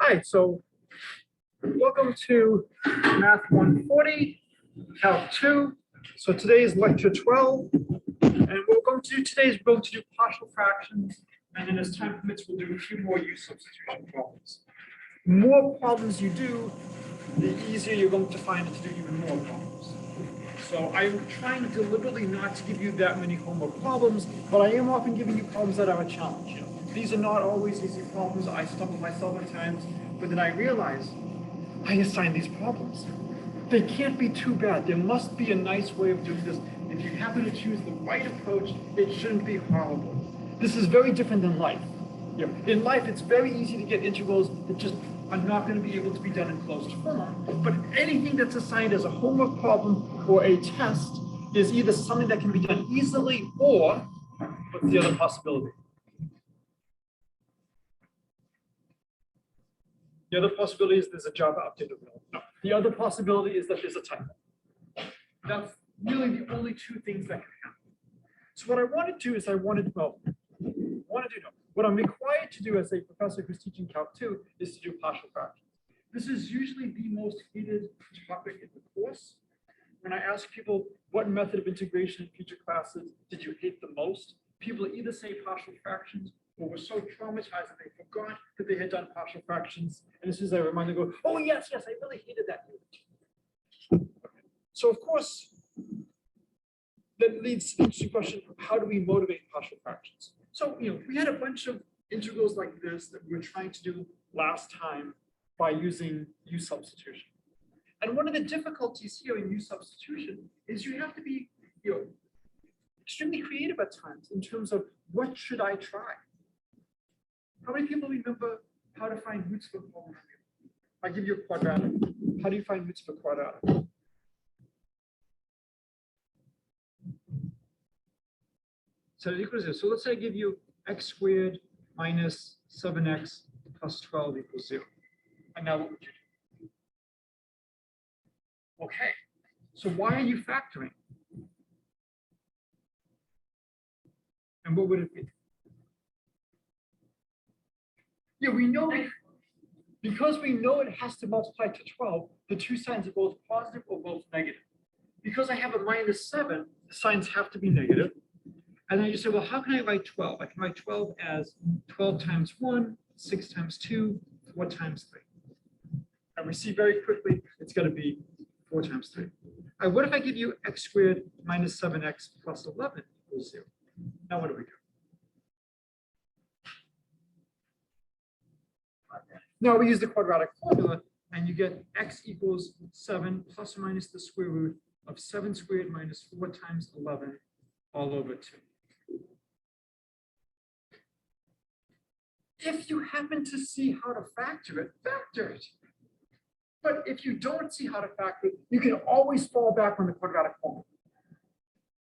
Hi, so welcome to Math 140, Calc 2. So today is lecture 12, and what we're going to do today is we're going to do partial fractions, and then as time permits, we'll do a few more use substitution problems. The more problems you do, the easier you're going to find it to do even more problems. So I'm trying deliberately not to give you that many homework problems, but I am often giving you problems that are a challenge. You know, these are not always easy problems. I stumble myself at times, but then I realize I assign these problems. They can't be too bad. There must be a nice way of doing this. If you happen to choose the right approach, it shouldn't be horrible. This is very different than life. You know, in life, it's very easy to get integrals that just are not going to be able to be done in closed form. But anything that's assigned as a homework problem or a test is either something that can be done easily or, what's the other possibility? The other possibility is there's a Java update available. No. The other possibility is that there's a typo. That's really the only two things that can happen. So what I want to do is what I'm required to do as a professor who's teaching Calc 2 is to do partial fractions. This is usually the most hated topic in the course. When I ask people what method of integration in future classes did you hate the most, people either say partial fractions or were so traumatized that they forgot that they had done partial fractions. And as soon as I remind them, go, oh, yes, I really hated that unit. Okay. So, of course, that leads to the interesting question, how do we motivate partial fractions? So, we had a bunch of integrals like this that we were trying to do last time by using use substitution. And one of the difficulties here in use substitution is you have to be, extremely creative at times in terms of what should I try? How many people remember how to find roots for polynomial? I give you a quadratic. How do you find roots for quadratic? So it equals this. So let's say I give you x squared minus 7x plus 12 equals 0. And now what would you do? Okay, so why are you factoring? And what would it be? Yeah, we know because we know it has to multiply to 12, the two signs are both positive or both negative. Because I have a minus 7, the signs have to be negative. And then you say, well, how can I write 12? I can write 12 as 12 times 1, 6 times 2, 4 times 3. And we see very quickly it's going to be 4 times 3. What if I give you x squared minus 7x plus 11 equals 0? Now what do we do? Now we use the quadratic formula, and you get x equals 7 plus or minus the square root of 7 squared minus 4 times 11 all over 2. If you happen to see how to factor it, factor it. But if you don't see how to factor it, you can always fall back on the quadratic formula.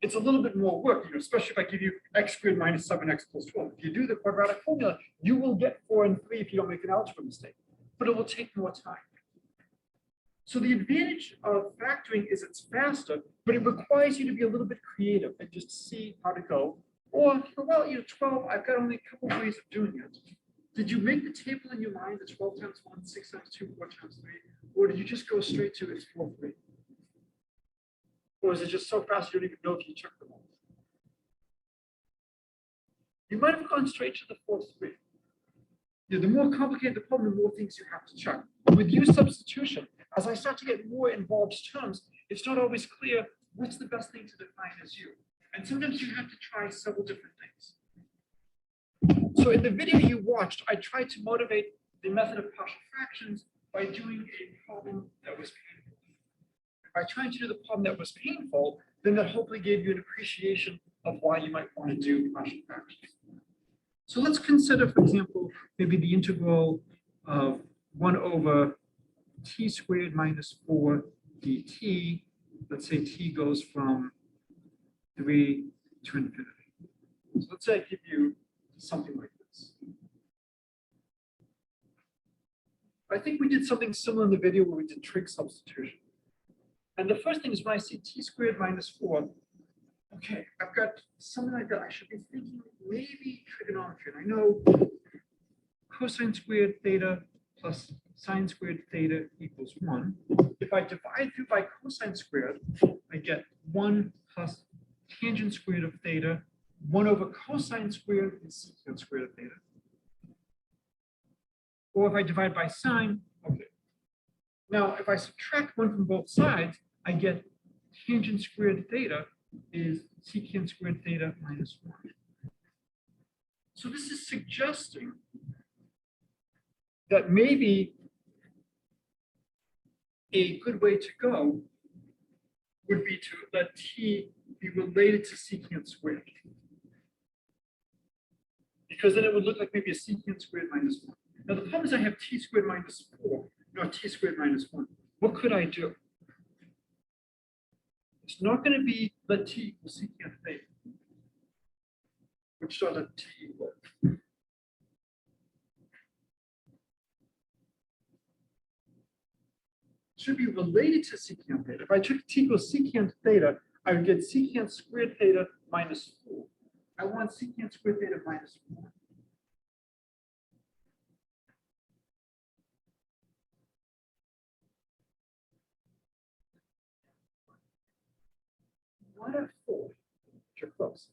It's a little bit more work, especially if I give you x squared minus 7x plus 12. If you do the quadratic formula, you will get 4 and 3 if you don't make an algebra mistake, but it will take more time. So the advantage of factoring is it's faster, but it requires you to be a little bit creative and just see how to go. Or, well, 12, I've got only a couple of ways of doing it. Did you make the table in your mind, the 12 times 1, 6 times 2, 4 times 3? Or did you just go straight to it's 4, 3? Or is it just so fast you don't even know if you checked them all? You might have gone straight to the 4, 3. The more complicated the problem, the more things you have to check. With use substitution, as I start to get more involved terms, it's not always clear what's the best thing to define as u. And sometimes you have to try several different things. So in the video you watched, I tried to motivate the method of partial fractions by doing a problem that was painful. By trying to do the problem that was painful, then that hopefully gave you an appreciation of why you might want to do partial fractions. So let's consider, for example, maybe the integral of 1 over t squared minus 4 dt. Let's say t goes from 3 to infinity. So let's say I give you something like this. I think we did something similar in the video where we did trig substitution. And the first thing is when I see t squared minus 4, okay, I've got something like that. I should be thinking maybe trigonometry. And I know cosine squared theta plus sine squared theta equals 1. If I divide through by cosine squared, I get 1 plus tangent squared of theta. 1 over cosine squared is secant squared of theta. Or if I divide by sine, okay. Now, if I subtract 1 from both sides, I get tangent squared theta is secant squared theta minus 1. So this is suggesting that maybe a good way to go would be to let t be related to secant squared. Because then it would look like maybe a secant squared minus 1. Now the problem is I have t squared minus 4, not t squared minus 1. What could I do? It's not going to be let t equal secant theta, which does let t equal. Should be related to secant theta. If I took t equals secant theta, I would get secant squared theta minus 4. I want secant squared theta minus 4. Not a 4. You're close.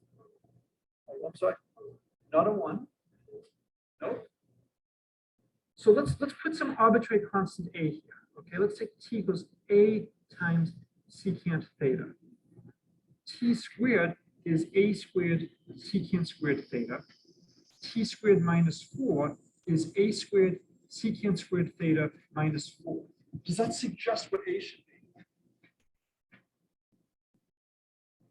Oh, I'm sorry. Not a 1. Nope. So let's put some arbitrary constant a here. Okay, let's take t equals a times secant theta. T squared is a squared secant squared theta. T squared minus 4 is a squared secant squared theta minus 4. Does that suggest what a should be?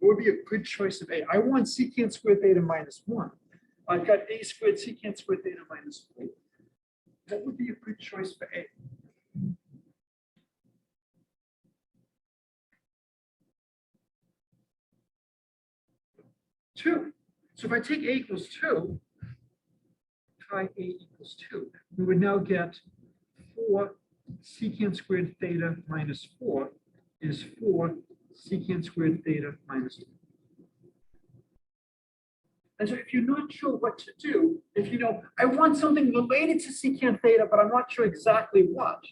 What would be a good choice of a? I want secant squared theta minus 1. I've got a squared secant squared theta minus 4. What would be a good choice for a? Two. So if I take a equals 2, try a equals 2, we would now get 4 secant squared theta minus 4 is 4 secant squared theta minus 2. And so if you're not sure what to do, if you know, I want something related to secant theta, but I'm not sure exactly what.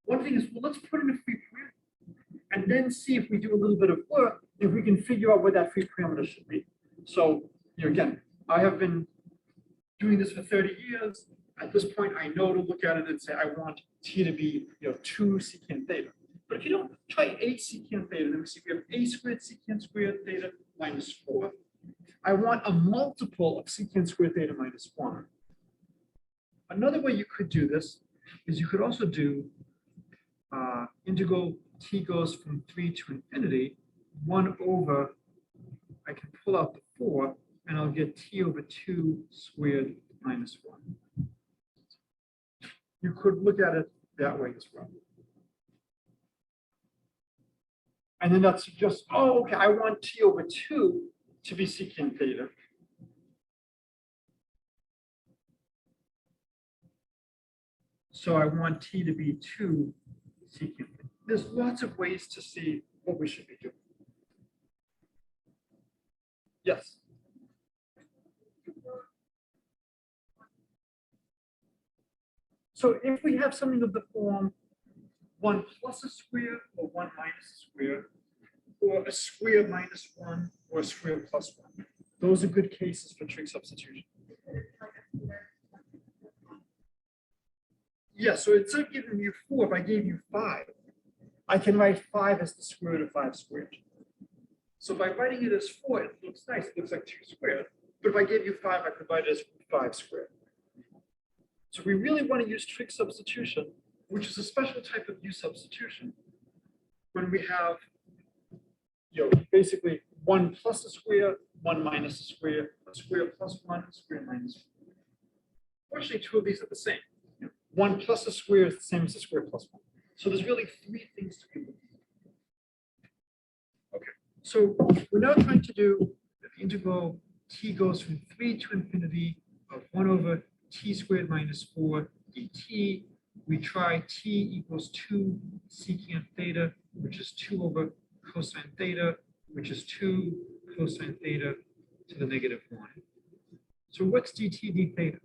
One thing is, well, let's put in a free parameter and then see if we do a little bit of work, if we can figure out what that free parameter should be. So, again, I have been doing this for 30 years. At this point, I know to look at it and say, I want t to be 2 secant theta. But if you don't, try 8 secant theta, then we see we have a squared secant squared theta minus 4. I want a multiple of secant squared theta minus 1. Another way you could do this is you could also do integral t goes from 3 to infinity, 1 over, I can pull out the 4, and I'll get t over 2 squared minus 1. You could look at it that way as well. And then that suggests, oh, okay, I want t over 2 to be secant theta. So I want t to be 2 secant theta. There's lots of ways to see what we should be doing. Yes. So if we have something of the form 1 plus a square or 1 minus a square, or a square minus 1 or a square plus 1, those are good cases for trig substitution. Yeah, so instead of giving you 4, if I gave you 5, I can write 5 as the square root of 5 squared. So by writing it as 4, it looks nice. It looks like 2 squared. But if I gave you 5, I could write it as 5 squared. So we really want to use trig substitution, which is a special type of U substitution, when we have, basically 1 plus a square, 1 minus a square plus 1, a square minus 1. Fortunately, 2 of these are the same. 1 plus a square is the same as a square plus 1. So there's really 3 things to be looking at. Okay, so we're now trying to do the integral t goes from 3 to infinity of 1 over t squared minus 4 dt. We try t equals 2 secant theta, which is 2 over cosine theta, which is 2 cosine theta to the negative 1. So what's dt d theta?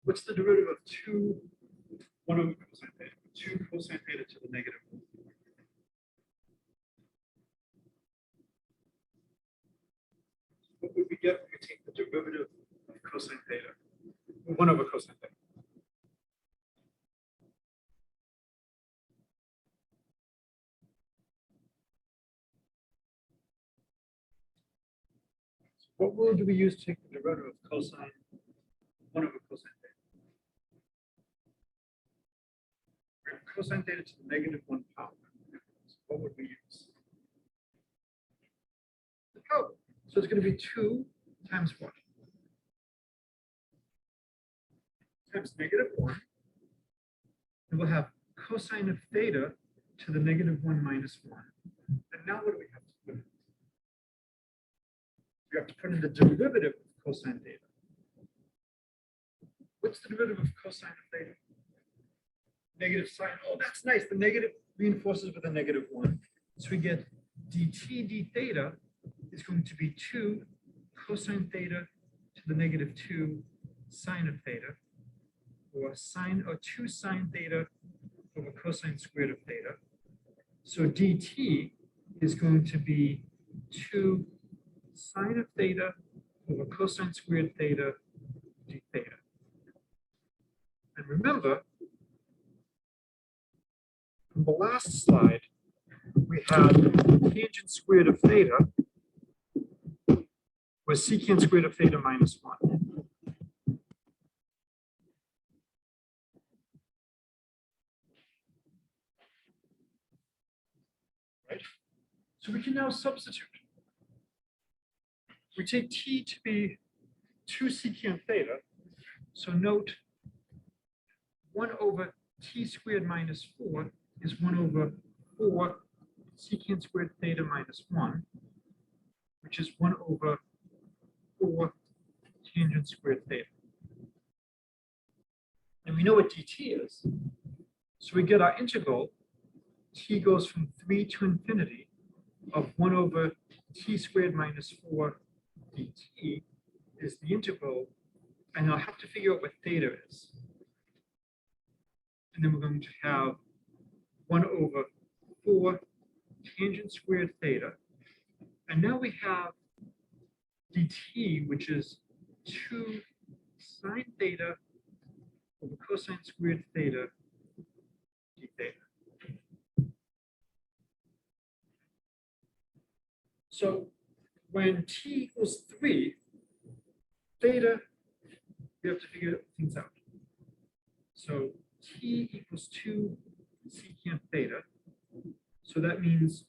What's the derivative of 1 over cosine theta? 2 cosine theta to the negative 1. What would we get when we take the derivative of cosine theta? 1 over cosine theta. What rule do we use to take the derivative of cosine 1 over cosine theta? We have cosine theta to the negative 1 power. So what would we use? The power. So it's going to be 2 times what? Times negative 1. And we'll have cosine of theta to the negative 1 minus 1. And now what do we have to put in? We have to put in the derivative of cosine theta. What's the derivative of cosine of theta? Negative sine. Oh, that's nice. The negative reinforces with a negative 1. So we get dt d theta is going to be 2 cosine theta to the negative 2 sine of theta, or 2 sine theta over cosine squared of theta. So dt is going to be 2 sine of theta over cosine squared theta d theta. And remember, from the last slide, we had tangent squared of theta was secant squared of theta minus 1. Right? So we can now substitute. We take t to be 2 secant theta. So note 1 over t squared minus 4 is 1 over 4 secant squared theta minus 1, which is 1 over 4 tangent squared theta. And we know what dt is. So we get our integral. T goes from 3 to infinity of 1 over t squared minus 4 dt is the integral. And I'll have to figure out what theta is. And then we're going to have 1 over 4 tangent squared theta. And now we have dt, which is 2 sine theta over cosine squared theta d theta. So when t equals 3, theta, we have to figure things out. So t equals 2 secant theta. So that means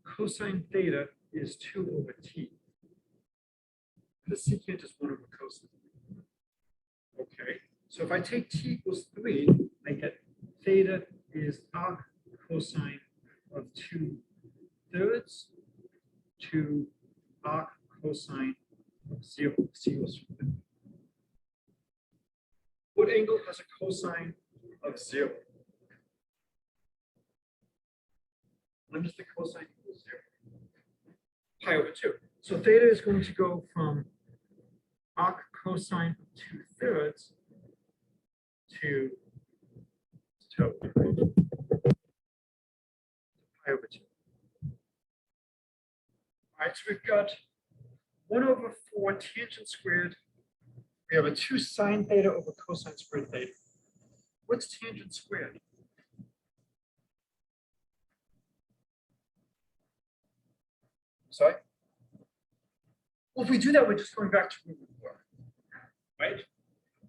cosine theta is 2 over t. The secant is 1 over cosine. Okay, so if I take t equals 3, I get theta is arc cosine of 2/3 to arc cosine of 0. What angle has a cosine of 0? When does the cosine equal 0? Pi over 2. So theta is going to go from arc cosine of 2/3 to pi over 2. All right, so we've got 1 over 4 tangent squared. We have a 2 sine theta over cosine squared theta. What's tangent squared? Sorry? Well, if we do that, we're just going back to where we were, right?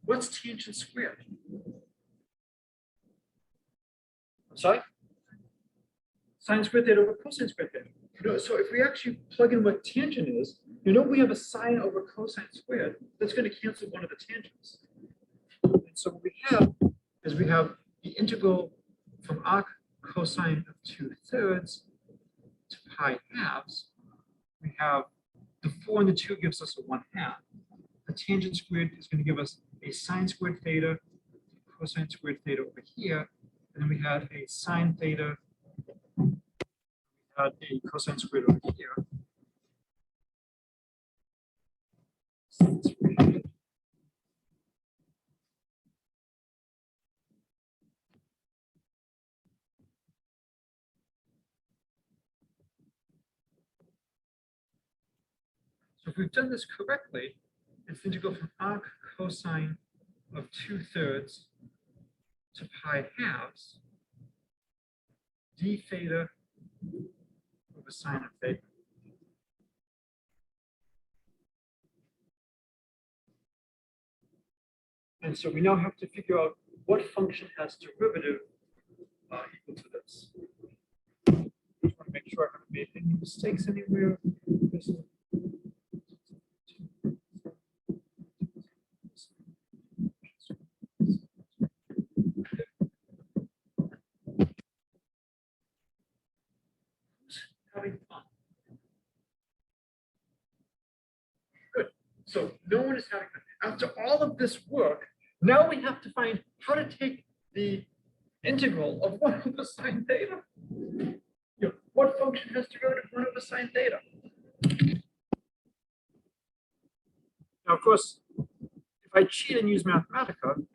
What's tangent squared? I'm sorry? Sine squared theta over cosine squared theta. You know, so if we actually plug in what tangent is, you know we have a sine over cosine squared. That's going to cancel one of the tangents. And so what we have is we have the integral from arc cosine of 2/3 to pi halves. We have the 4 and the 2 gives us a 1/2. The tangent squared is going to give us a sine squared theta, cosine squared theta over here. And then we had a sine theta, we had a cosine squared over here. So if we've done this correctly, it's integral from arc cosine of 2/3 to pi halves d theta over sine of theta. And so we now have to figure out what function has derivative equal to this. I just want to make sure I haven't made any mistakes anywhere. This is having fun. Good. So no one is having fun. After all of this work, now we have to find how to take the integral of 1 over sine theta. What function has derivative 1 over sine theta? Now, of course, if I cheat and use Mathematica,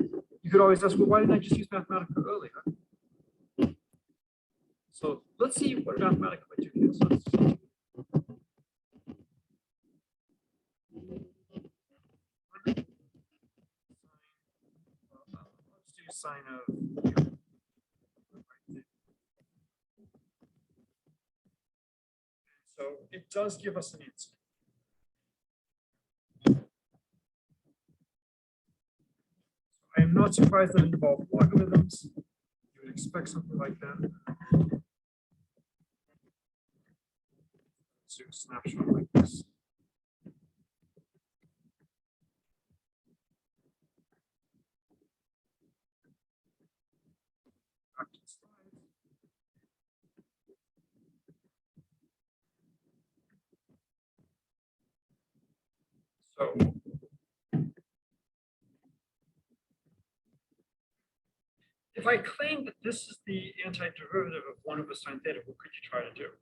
you could always ask, well, why didn't I just use Mathematica earlier? So let's see what Mathematica might do here. So let's do sine of. So it does give us an answer. I am not surprised that it involved logarithms. You would expect something like that. Let's do a snapshot like this. Back to the slide. So if I claim that this is the antiderivative of 1 over sine theta, what could you try to do?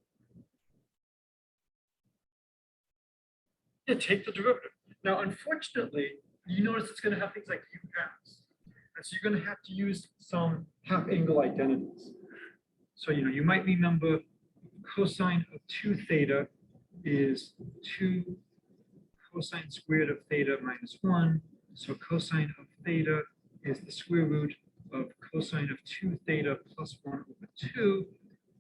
Yeah, take the derivative. Now, unfortunately, you notice it's going to have things like u halves. And so you're going to have to use some half-angle identities. So, you might remember cosine of 2 theta is 2 cosine squared of theta minus 1. So cosine of theta is the square root of cosine of 2 theta plus 1 over 2.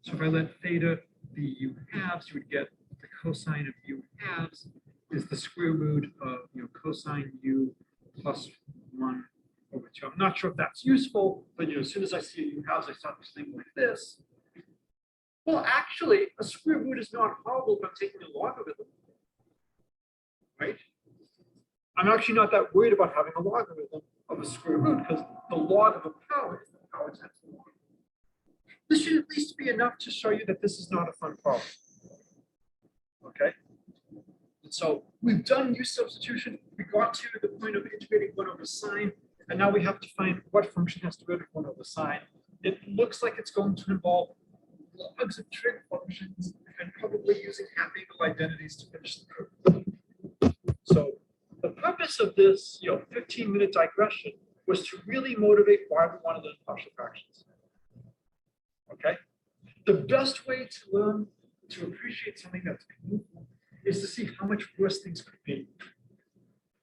So if I let theta be u halves, you would get the cosine of u halves is the square root of cosine u plus 1 over 2. I'm not sure if that's useful, but as soon as I see a u halves, I start this thing like this. Well, actually, a square root is not horrible if I'm taking a logarithm, right? I'm actually not that worried about having a logarithm of a square root because the log of a power is the power times the log. This should at least be enough to show you that this is not a fun problem. Okay? And so we've done u substitution. We got to the point of integrating 1 over sine, and now we have to find what function has derivative 1 over sine. It looks like it's going to involve logs of trig functions and probably using half-angle identities to finish the proof. So the purpose of this 15-minute digression was to really motivate why we want to learn partial fractions. Okay? The best way to learn to appreciate something that's meaningful is to see how much worse things could be.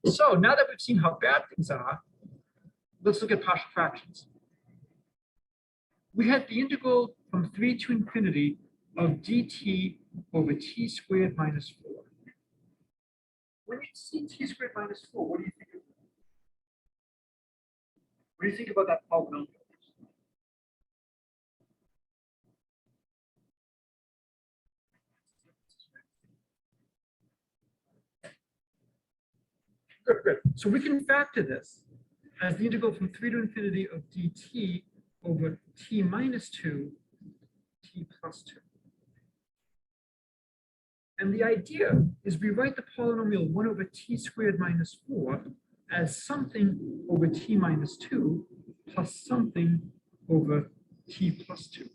So now that we've seen how bad things are, let's look at partial fractions. We had the integral from 3 to infinity of dt over t squared minus 4. When you see t squared minus 4, what do you think of that? What do you think about that polynomial? Good, good. So we can factor this as the integral from 3 to infinity of dt over t minus 2, t plus 2. And the idea is we write the polynomial 1 over t squared minus 4 as something over t minus 2 plus something over t plus 2.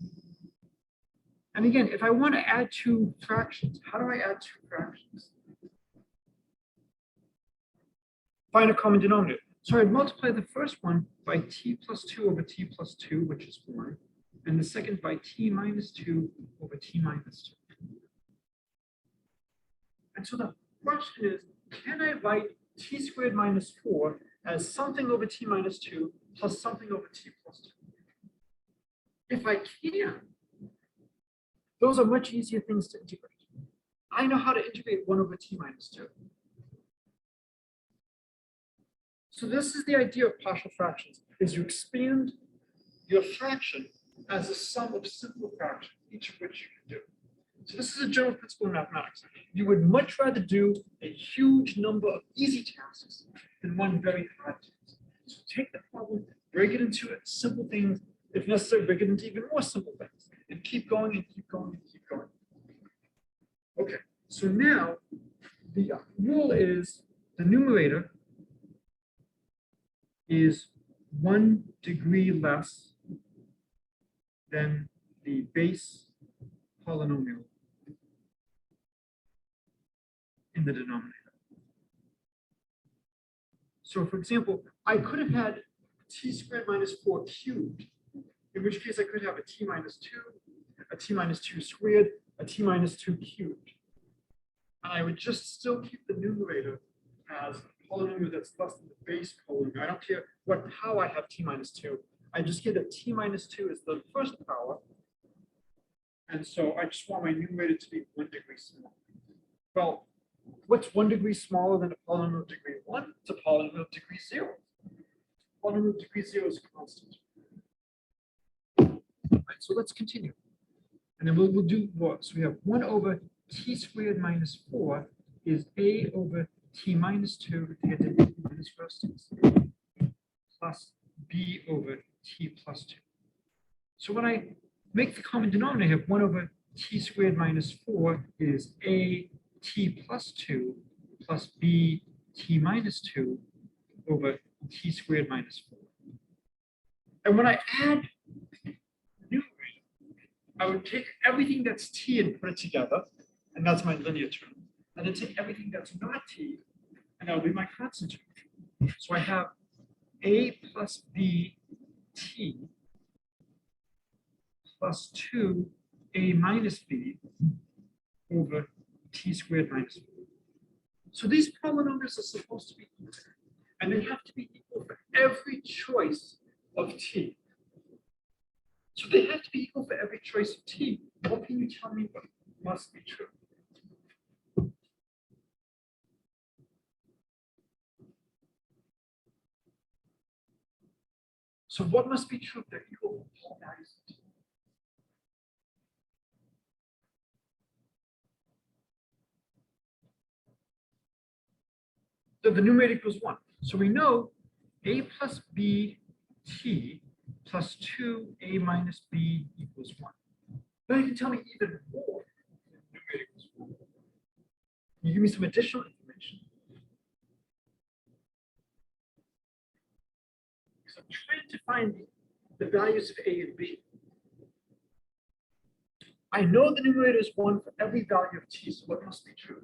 And again, if I want to add 2 fractions, how do I add 2 fractions? Find a common denominator. So I'd multiply the first one by t plus 2 over t plus 2, which is 1, and the second by t minus 2 over t minus 2. And so the question is, can I write t squared minus 4 as something over t minus 2 plus something over t plus 2? If I can, those are much easier things to integrate. I know how to integrate 1 over t minus 2. So this is the idea of partial fractions, is you expand your fraction as a sum of simple fractions, each of which you can do. So this is a general principle in mathematics. You would much rather do a huge number of easy tasks than one very hard task. So take the problem, break it into simple things, if necessary, break it into even more simple things, and keep going and keep going and keep going. Okay, so now the rule is the numerator is 1 degree less than the base polynomial in the denominator. So for example, I could have had t squared minus 4 cubed, in which case I could have a t minus 2, a t minus 2 squared, a t minus 2 cubed. And I would just still keep the numerator as a polynomial that's less than the base polynomial. I don't care how I have t minus 2. I just get that t minus 2 is the first power. And so I just want my numerator to be 1 degree smaller. Well, what's 1 degree smaller than a polynomial of degree 1? It's a polynomial of degree 0. Polynomial of degree 0 is constant. Right, so let's continue. And then we'll do more. So we have 1 over t squared minus 4 is a over t minus 2 to get to t minus first plus b over t plus 2. So when I make the common denominator, I have 1 over t squared minus 4 is a t plus 2 plus b t minus 2 over t squared minus 4. And when I add the numerator, I would take everything that's t and put it together, and that's my linear term. And then take everything that's not t, and that will be my constant term. So I have a plus b t plus 2a minus b over t squared minus 4. So these polynomials are supposed to be equal, and they have to be equal for every choice of t. So they have to be equal for every choice of t. What can you tell me what must be true? So what must be true if they're equal for all values of t? So the numerator equals 1. So we know a plus b t plus 2a minus b equals 1. But you can tell me even more. The numerator equals 1. Can you give me some additional information? Because I'm trying to find the values of a and b. I know the numerator is 1 for every value of t, so what must be true?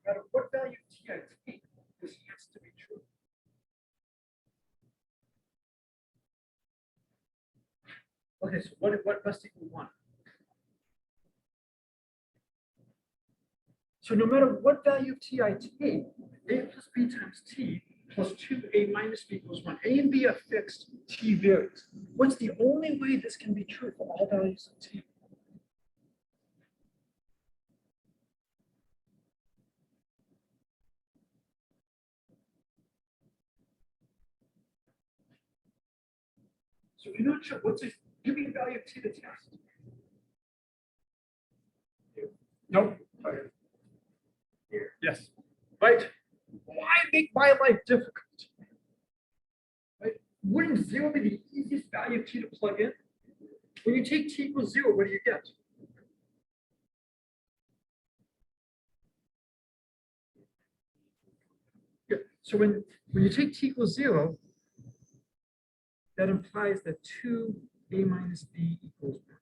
No matter what value of t I take, this has to be true. Okay, so what must equal 1? So no matter what value of t I take, a plus b times t plus 2a minus b equals 1. A and b are fixed, t varies. What's the only way this can be true for all values of t? So if you're not sure, give me a value of t to test. Nope. Okay. Here. Yes. Right? Why make my life difficult? Right? Wouldn't 0 be the easiest value of t to plug in? When you take t equals 0, what do you get? Yeah. So when you take t equals 0, that implies that 2a minus b equals 1.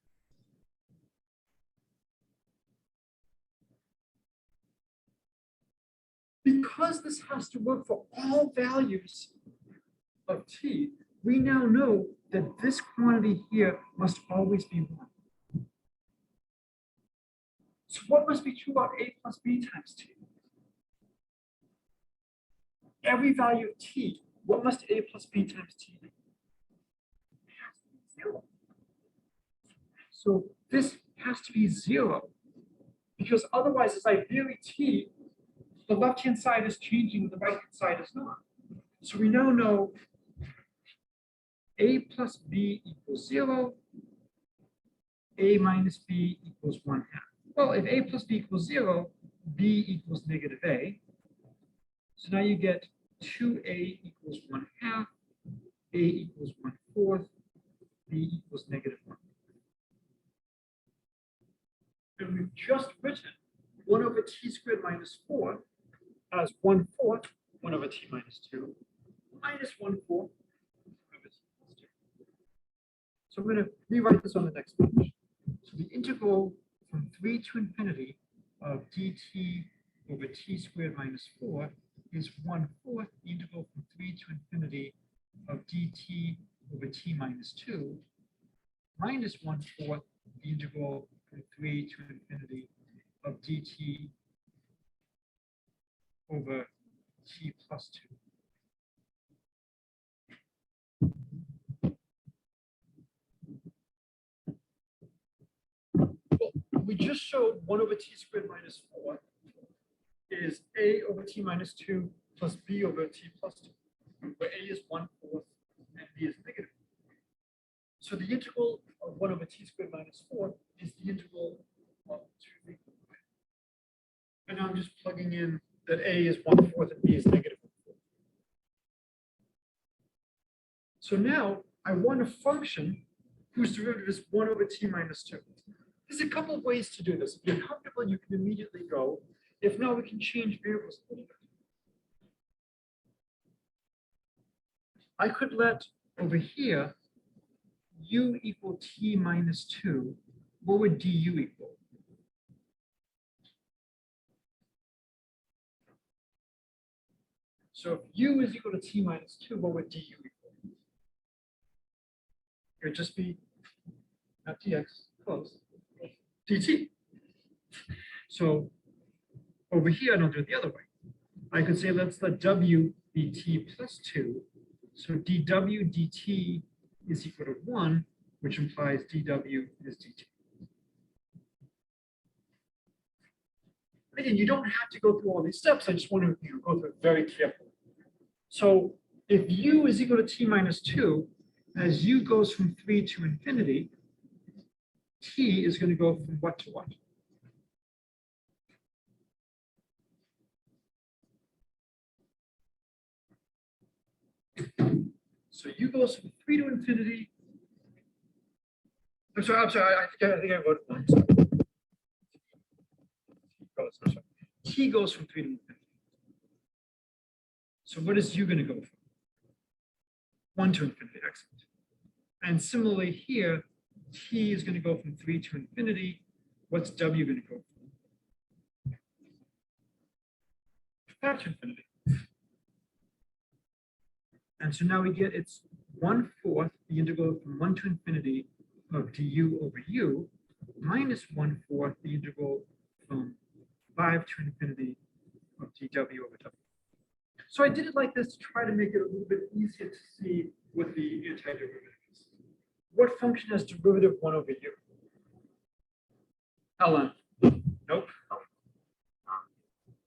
Because this has to work for all values of t, we now know that this quantity here must always be 1. So what must be true about a plus b times t? Every value of t, what must a plus b times t be? It has to be 0. So this has to be 0, because otherwise, as I vary t, the left-hand side is changing, the right-hand side is not. So we now know a plus b equals 0, a minus b equals 1/2. Well, if a plus b equals 0, b equals negative a. So now you get 2a equals 1/2, a equals 1/4, b equals negative 1. And we've just written 1 over t squared minus 4 as 1/4, 1 over t minus 2, minus 1/4 over t plus 2. So I'm going to rewrite this on the next page. So the integral from 3 to infinity of dt over t squared minus 4 is 1/4 the integral from 3 to infinity of dt over t minus 2 minus 1/4 the integral from 3 to infinity of dt over t plus 2. We just showed 1 over t squared minus 4 is a over t minus 2 plus b over t plus 2, where a is 1/4 and b is negative. So the integral of 1 over t squared minus 4 is the integral of 2. And now I'm just plugging in that a is 1/4 and b is negative 1/4. So now I want a function whose derivative is 1 over t minus 2. There's a couple of ways to do this. If you're comfortable, you can immediately go. If not, we can change variables a little bit. I could let over here u equal t minus 2. What would du equal? So if u is equal to t minus 2, what would du equal? It would just be not dx, close, dt. So over here, I don't do it the other way. I could say let's let w be t plus 2. So dw dt is equal to 1, which implies dw is dt. Again, you don't have to go through all these steps. I just want to go through it very carefully. So if u is equal to t minus 2, as u goes from 3 to infinity, t is going to go from what to what? So u goes from 3 to infinity. I'm sorry, I think I wrote one. T goes from 3 to infinity. So what is u going to go from? 1 to infinity, excellent. And similarly here, t is going to go from 3 to infinity. What's w going to go from? 5 to infinity. And so now we get it's 1/4 the integral from 1 to infinity of du over u minus 1/4 the integral from 5 to infinity of dw over w. So I did it like this to try to make it a little bit easier to see what the antiderivative is. What function has derivative 1 over u? ln. Nope.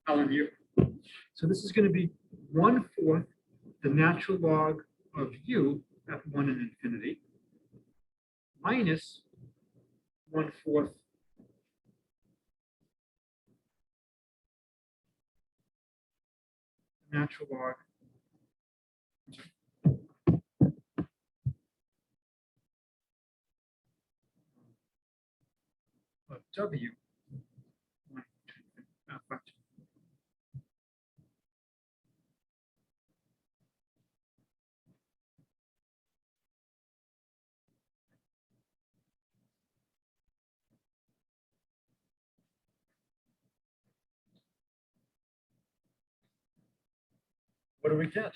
ln u. So this is going to be 1/4 the natural log of u at 1 and infinity minus 1/4 natural log of w. What do we get?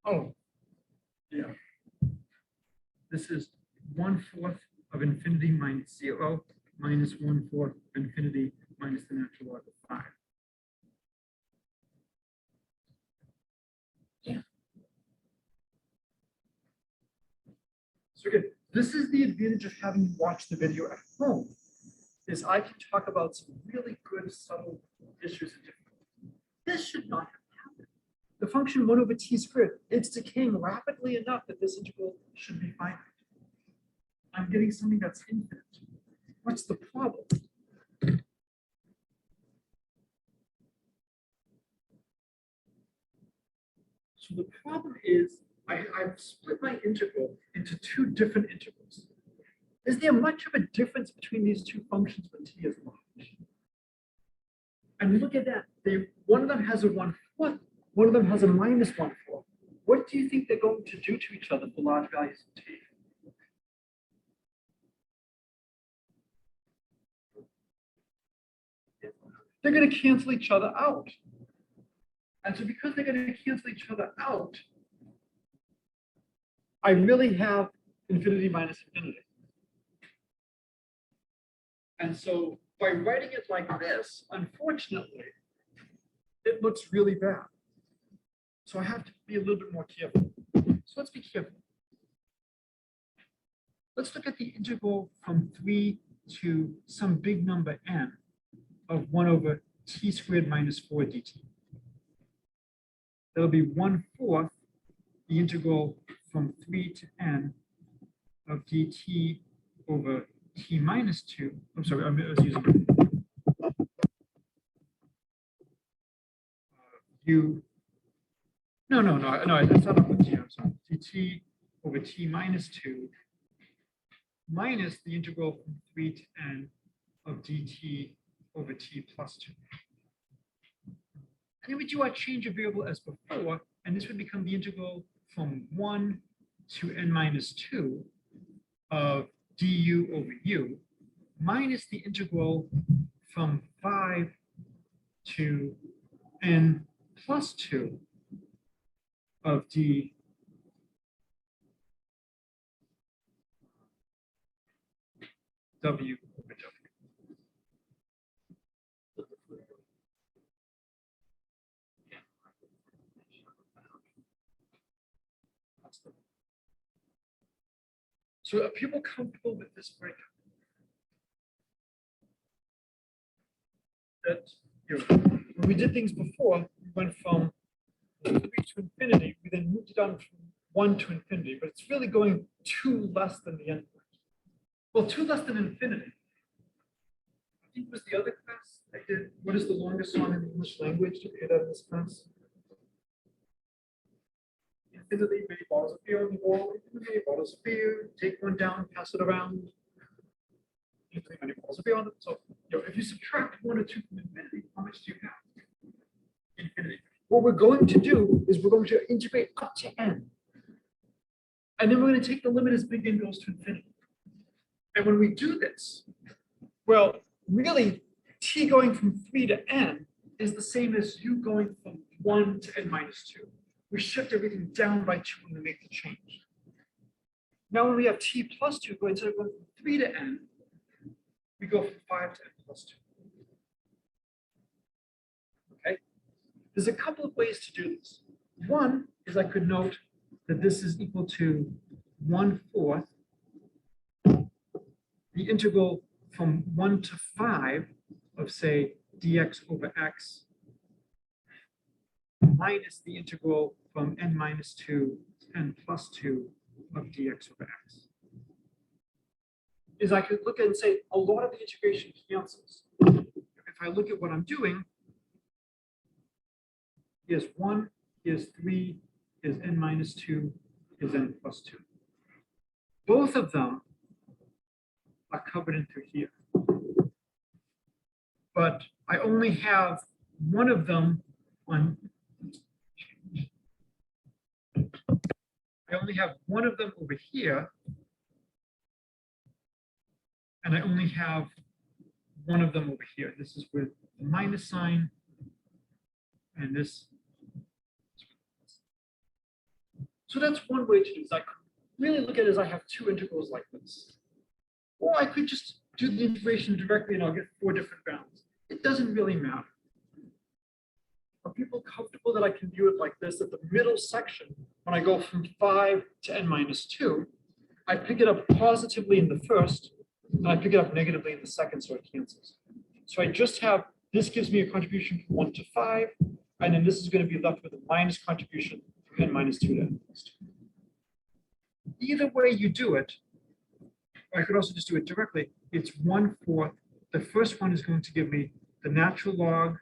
Oh, yeah. This is 1/4 of infinity minus 0 minus 1/4 of infinity minus the natural log of 5. Yeah. So again, this is the advantage of having you watch the video at home, is I can talk about some really good subtle issues. This should not have happened. The function 1 over t squared, it's decaying rapidly enough that this integral should be finite. I'm getting something that's infinite. What's the problem? So the problem is I've split my integral into two different integrals. Is there much of a difference between these two functions when t is large? And look at that. One of them has a 1/4, one of them has a minus 1/4. What do you think they're going to do to each other for large values of t? They're going to cancel each other out. And so because they're going to cancel each other out, I really have infinity minus infinity. And so by writing it like this, unfortunately, it looks really bad. So I have to be a little bit more careful. So let's be careful. Let's look at the integral from 3 to some big number n of 1 over t squared minus 4 dt. That'll be 1/4 the integral from 3 to n of dt over t minus 2. I'm sorry, I was using u. No, that's not up t. I'm sorry. dt over t minus 2 minus the integral from 3 to n of dt over t plus 2. And then we do our change of variable as before, and this would become the integral from 1 to n minus 2 of du over u minus the integral from 5 to n plus 2 of d w over w. So are people comfortable with this breakup? That, when we did things before, we went from 3 to infinity, we then moved it on from 1 to infinity, but it's really going 2 less than the endpoint. Well, 2 less than infinity. I think it was the other class I did. What is the longest song in the English language? Did you hear that in this class? Infinitely many bottles of beer on the wall, infinitely many bottles of beer, take one down, pass it around. Infinitely many bottles of beer on them. So, if you subtract 1 or 2 from infinity, how much do you have? Infinity. What we're going to do is we're going to integrate up to n. And then we're going to take the limit as big n goes to infinity. And when we do this, well, really, t going from 3 to n is the same as u going from 1 to n minus 2. We shift everything down by 2 when we make the change. Now, when we have t plus 2, instead of going from 3 to n, we go from 5 to n plus 2. Okay? There's a couple of ways to do this. One is I could note that this is equal to 1/4 the integral from 1 to 5 of, say, dx over x minus the integral from n minus 2 to n plus 2 of dx over x. Is I could look at and say a lot of the integration cancels. If I look at what I'm doing, here's 1, here's 3, here's n minus 2, here's n plus 2. Both of them are covered into here. But I only have one of them on. I only have one of them over here, and I only have one of them over here. This is with the minus sign, and this. So that's one way to do it. I could really look at it as I have two integrals like this. Or I could just do the integration directly and I'll get 4 different bounds. It doesn't really matter. Are people comfortable that I can view it like this, that the middle section, when I go from 5 to n minus 2, I pick it up positively in the first, and I pick it up negatively in the second, so it cancels. So I just have, this gives me a contribution from 1 to 5, and then this is going to be left with a minus contribution from n minus 2 to n plus 2. Either way you do it, or I could also just do it directly, it's 1/4. The first one is going to give me the natural log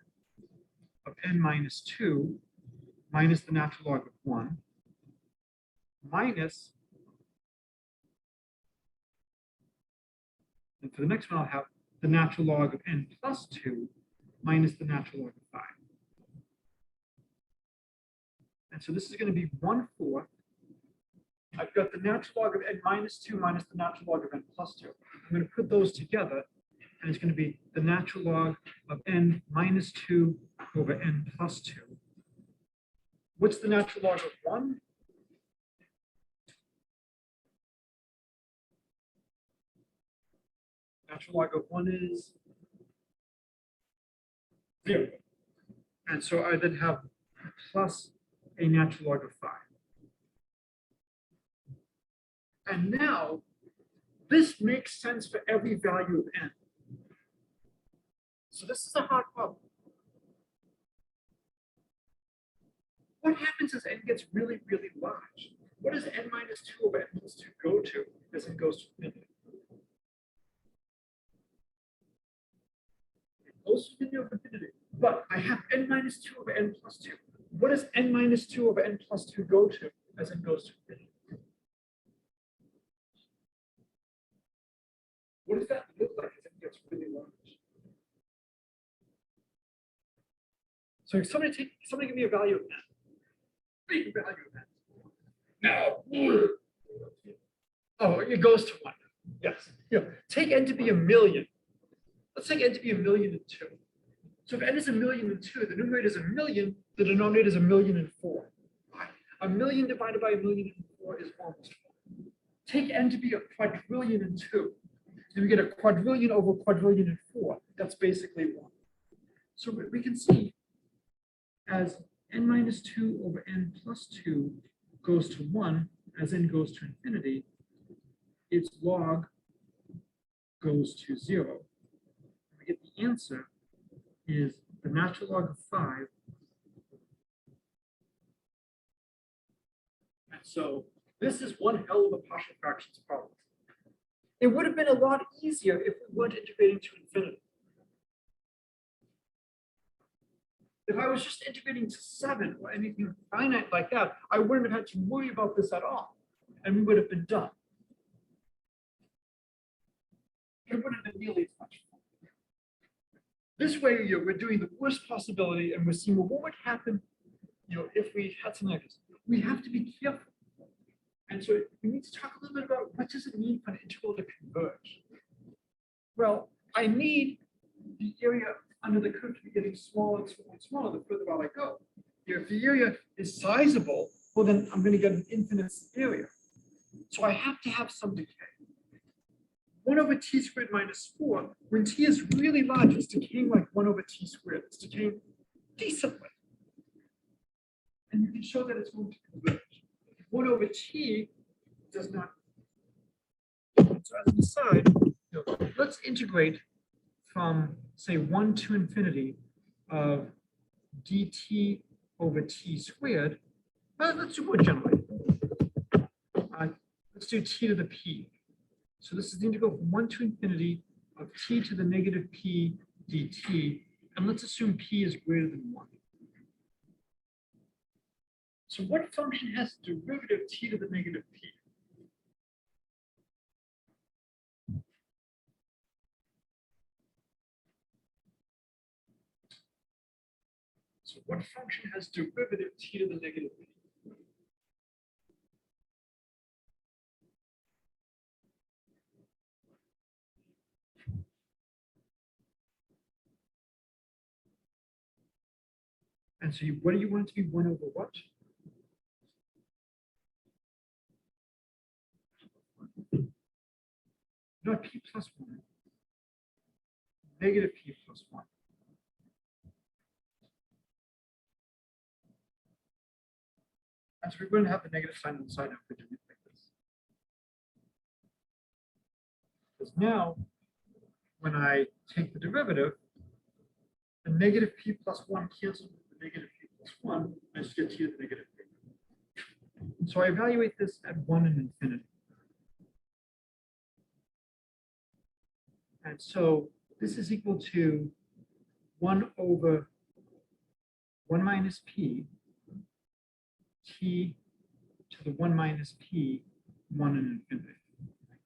of n minus 2 minus the natural log of 1 minus, and for the next one I'll have the natural log of n plus 2 minus the natural log of 5. And so this is going to be 1/4. I've got the natural log of n minus 2 minus the natural log of n plus 2. I'm going to put those together, and it's going to be the natural log of n minus 2 over n plus 2. What's the natural log of 1? Natural log of 1 is 0. And so I then have plus a natural log of 5. And now, this makes sense for every value of n. So this is a hard problem. What happens as n gets really, really large? What does n minus 2 over n plus 2 go to as it goes to infinity? It goes to infinity. But I have n minus 2 over n plus 2. What does n minus 2 over n plus 2 go to as it goes to infinity? What does that look like as it gets really large? So somebody give me a value of n. Big value of n. Now, oh, it goes to 1. Yes. Take n to be 1,000,000. Let's take n to be 1,000,002. So if n is 1,000,002, the numerator is 1,000,000, the denominator is 1,000,004. 1,000,000 divided by 1,000,004 is almost 1. Take n to be a quadrillion and 2. Then we get a quadrillion over quadrillion and 4. That's basically 1. So we can see as n minus 2 over n plus 2 goes to 1, as n goes to infinity, its log goes to 0. We get the answer is the natural log of 5. And so this is one hell of a partial fractions problem. It would have been a lot easier if we weren't integrating to infinity. If I was just integrating to 7 or anything finite like that, I wouldn't have had to worry about this at all, and we would have been done. It wouldn't have been nearly as much fun. This way, we're doing the worst possibility, and we're seeing, well, what would happen, if we had something like this? We have to be careful. And so we need to talk a little bit about what does it mean for an integral to converge? Well, I need the area under the curve to be getting smaller and smaller and smaller the further out I go. If the area is sizable, well, then I'm going to get an infinite area. So I have to have some decay. 1 over t squared minus 4, when t is really large, it's decaying like 1 over t squared. It's decaying decently. And you can show that it's going to converge. 1 over t does not. So as an aside, let's integrate from, say, 1 to infinity of dt over t squared. Let's do more generally. Let's do t to the p. So this is the integral from 1 to infinity of t to the negative p dt. And let's assume p is greater than 1. So what function has derivative t to the negative p? So what function has derivative t to the negative p? And so what do you want it to be 1 over what? not p plus 1, negative p plus 1. And so we're going to have the negative sign on the side if we do it like this. Because now, when I take the derivative, the negative p plus 1 cancels with the negative p plus 1, I just get t to the negative p. So I evaluate this at 1 and infinity. And so this is equal to 1 over 1 minus p, t to the 1 minus p, 1 and infinity.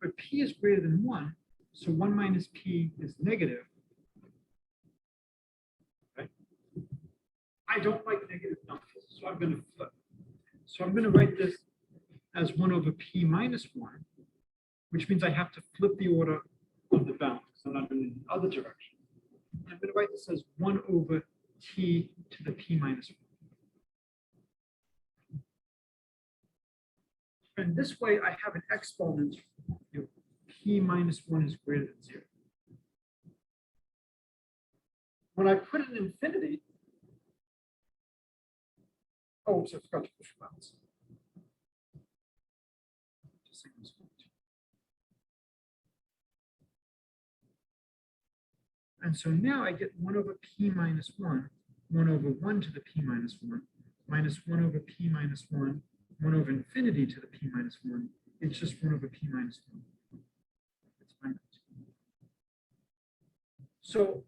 But p is greater than 1, so 1 minus p is negative. Right? I don't like negative numbers, so I'm going to flip. So I'm going to write this as 1 over p minus 1, which means I have to flip the order of the bound, because I'm not going in the other direction. I'm going to write this as 1 over t to the p minus 1. And this way I have an exponent, p minus 1 is greater than 0. When I put it in infinity, oh, so I forgot to push bounds. And so now I get 1 over p minus 1, 1 over 1 to the p minus 1, minus 1 over p minus 1, 1 over infinity to the p minus 1. It's just 1 over p minus 1. It's finite. So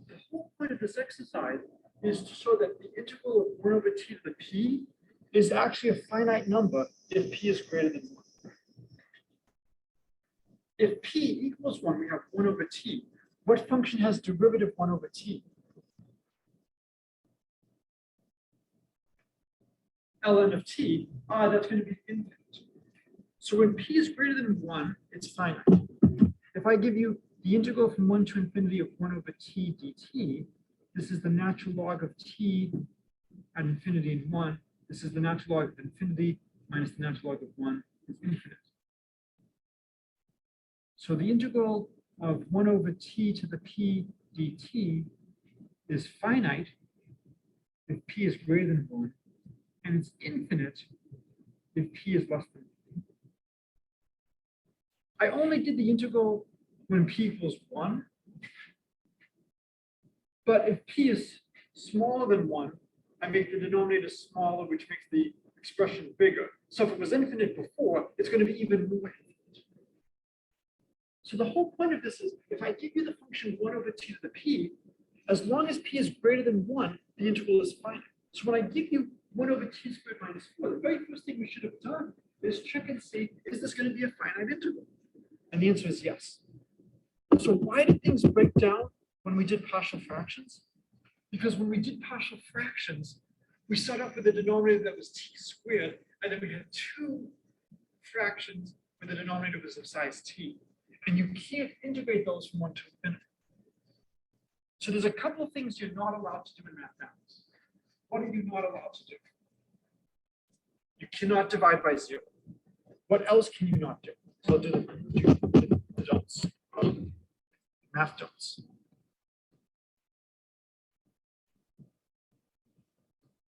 the whole point of this exercise is to show that the integral of 1 over t to the p is actually a finite number if p is greater than 1. If p equals 1, we have 1 over t. What function has derivative 1 over t? ln of t, that's going to be infinite. So when p is greater than 1, it's finite. If I give you the integral from 1 to infinity of 1 over t dt, this is the natural log of t at infinity and 1. This is the natural log of infinity minus the natural log of 1 is infinite. So the integral of 1 over t to the p dt is finite if p is greater than 1, and it's infinite if p is less than 1. I only did the integral when p equals 1, but if p is smaller than 1, I make the denominator smaller, which makes the expression bigger. So if it was infinite before, it's going to be even more infinite. So the whole point of this is, if I give you the function 1 over t to the p, as long as p is greater than 1, the integral is finite. So when I give you 1 over t squared minus 4, the very first thing we should have done is check and see, is this going to be a finite integral? And the answer is yes. So why did things break down when we did partial fractions? Because when we did partial fractions, we started off with a denominator that was t squared, and then we had 2 fractions where the denominator was of size t. And you can't integrate those from 1 to infinity. So there's a couple of things you're not allowed to do in mathematics. What are you not allowed to do? You cannot divide by 0. What else can you not do? So I'll do the don'ts. Math don'ts.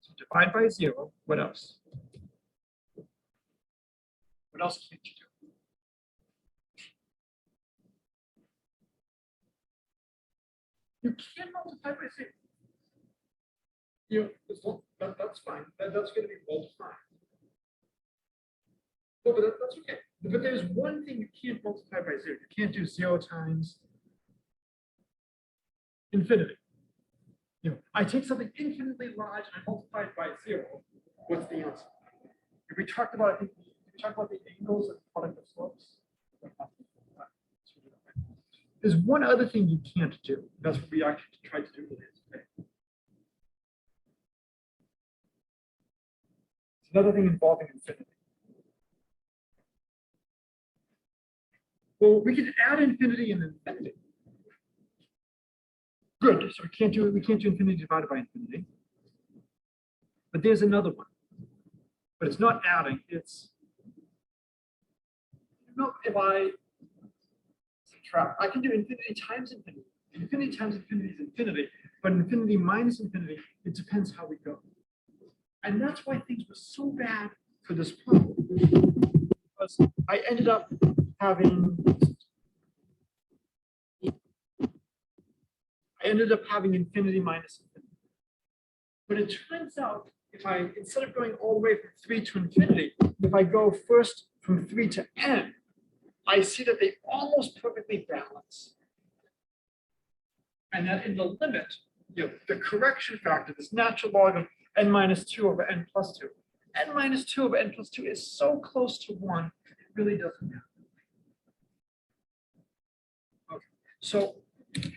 So divide by 0. What else? What else can't you do? You can't multiply by 0. You know, that's fine. That's going to be well defined. No, but that's okay. But there's one thing you can't multiply by 0. You can't do 0 times infinity. You know, I take something infinitely large and I multiply it by 0. What's the answer? If we talked about, I think we talked about the angles and product of slopes. There's one other thing you can't do. That's what we actually tried to do earlier today. It's another thing involving infinity. Well, we can add infinity and infinity. Good. So we can't do infinity divided by infinity. But there's another one. But it's not adding. It's if I I can do infinity times infinity. Infinity times infinity is infinity, but infinity minus infinity, it depends how we go. And that's why things were so bad for this problem. Because I ended up having infinity minus infinity. But it turns out, if I, instead of going all the way from 3 to infinity, if I go first from 3 to n, I see that they almost perfectly balance. And that in the limit, the correction factor, this natural log of n minus 2 over n plus 2, n minus 2 over n plus 2 is so close to 1, it really doesn't matter. Okay, so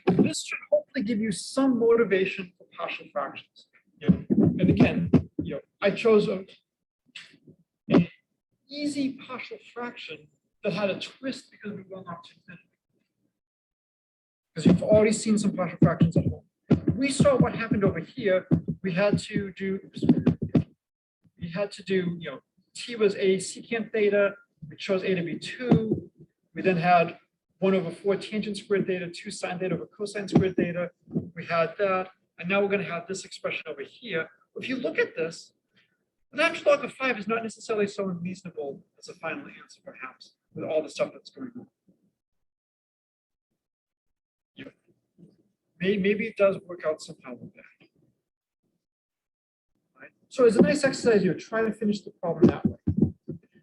this should hopefully give you some motivation for partial fractions. And again, I chose an easy partial fraction that had a twist because we went up to infinity. Because you've already seen some partial fractions at home. We saw what happened over here. We had to do, t was a secant theta. We chose a to be 2. We then had 1 over 4 tangent squared theta, 2 sine theta over cosine squared theta. We had that. And now we're going to have this expression over here. If you look at this, the natural log of 5 is not necessarily so unreasonable as a final answer, perhaps, with all the stuff that's going on. Maybe it does work out somehow with that. Right? So it's a nice exercise here. Try to finish the problem that way.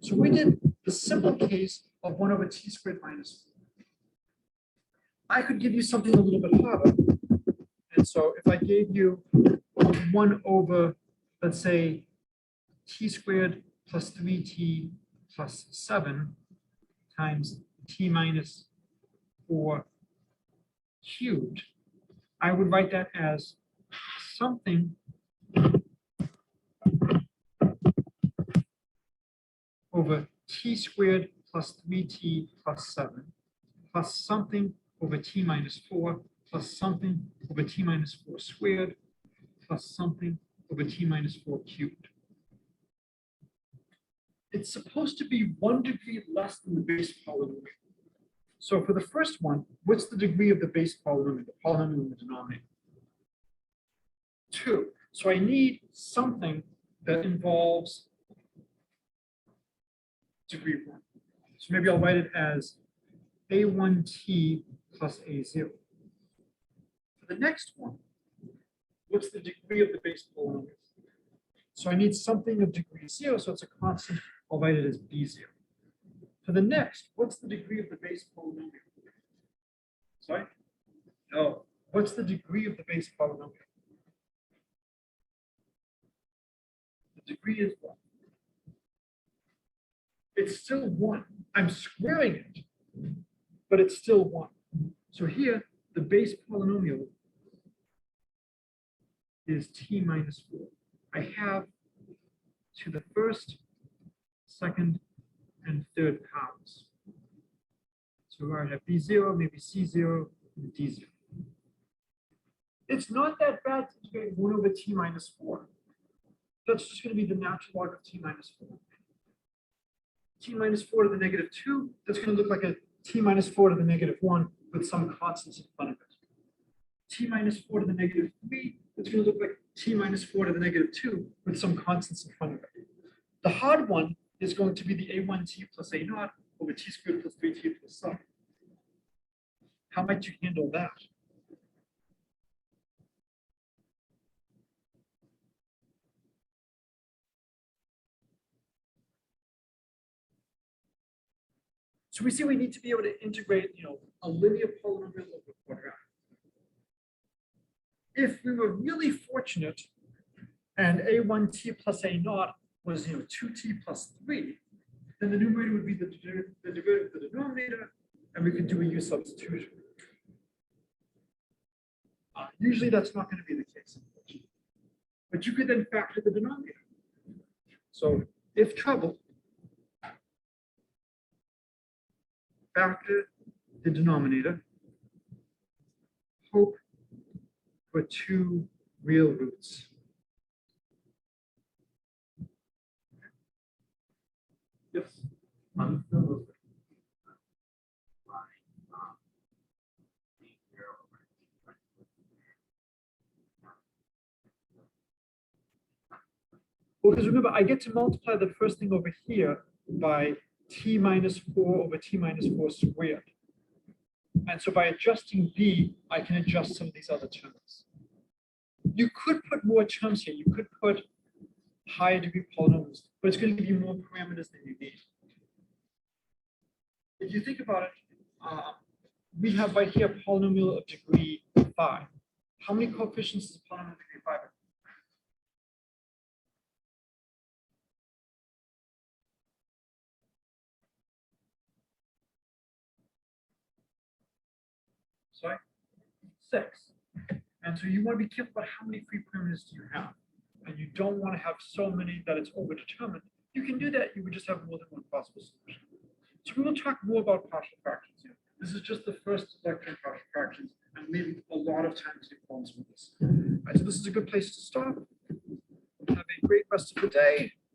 So we did the simple case of 1 over t squared minus 4. I could give you something a little bit harder. And so if I gave you 1 over, let's say, t squared plus 3t plus 7 times t minus 4 cubed, I would write that as something over t squared plus 3t plus 7 plus something over t minus 4 plus something over t minus 4 squared plus something over t minus 4 cubed. It's supposed to be 1 degree less than the base polynomial. So for the first one, what's the degree of the base polynomial, the polynomial in the denominator? 2. So I need something that involves degree 1. So maybe I'll write it as a1t plus a0. For the next one, what's the degree of the base polynomial? So I need something of degree 0, so it's a constant. I'll write it as b0. For the next, what's the degree of the base polynomial? Sorry? No. What's the degree of the base polynomial? The degree is 1. It's still 1. I'm squaring it, but it's still 1. So here, the base polynomial is t minus 4. I have to the first, second, and third powers. So I have b0, maybe c0, and d0. It's not that bad to get 1 over t minus 4. That's just going to be the natural log of t minus 4. T minus 4 to the negative 2, that's going to look like a t minus 4 to the negative 1 with some constants in front of it. T minus 4 to the negative 3, it's going to look like t minus 4 to the negative 2 with some constants in front of it. The hard one is going to be the a1t plus a0 over t squared plus 3t plus 7. How might you handle that? So we see we need to be able to integrate, a linear polynomial over quadratic. If we were really fortunate and a1t plus a0 was 2t plus 3, then the numerator would be the derivative of the denominator, and we could do a u substitution. Usually that's not going to be the case, unfortunately. But you could then factor the denominator. So if troubled, factor the denominator, hope for 2 real roots. Yes. Well, because remember, I get to multiply the first thing over here by t minus 4 over t minus 4 squared. And so by adjusting b, I can adjust some of these other terms. You could put more terms here. You could put higher degree polynomials, but it's going to give you more parameters than you need. If you think about it, we have right here a polynomial of degree 5. How many coefficients is a polynomial of degree 5? Sorry? 6. And so you want to be careful about how many free parameters do you have. And you don't want to have so many that it's overdetermined. You can do that. You would just have more than one possible solution. So we will talk more about partial fractions here. This is just the first lecture on partial fractions, and maybe a lot of time to do problems with this. All right, so this is a good place to stop. Have a great rest of the day.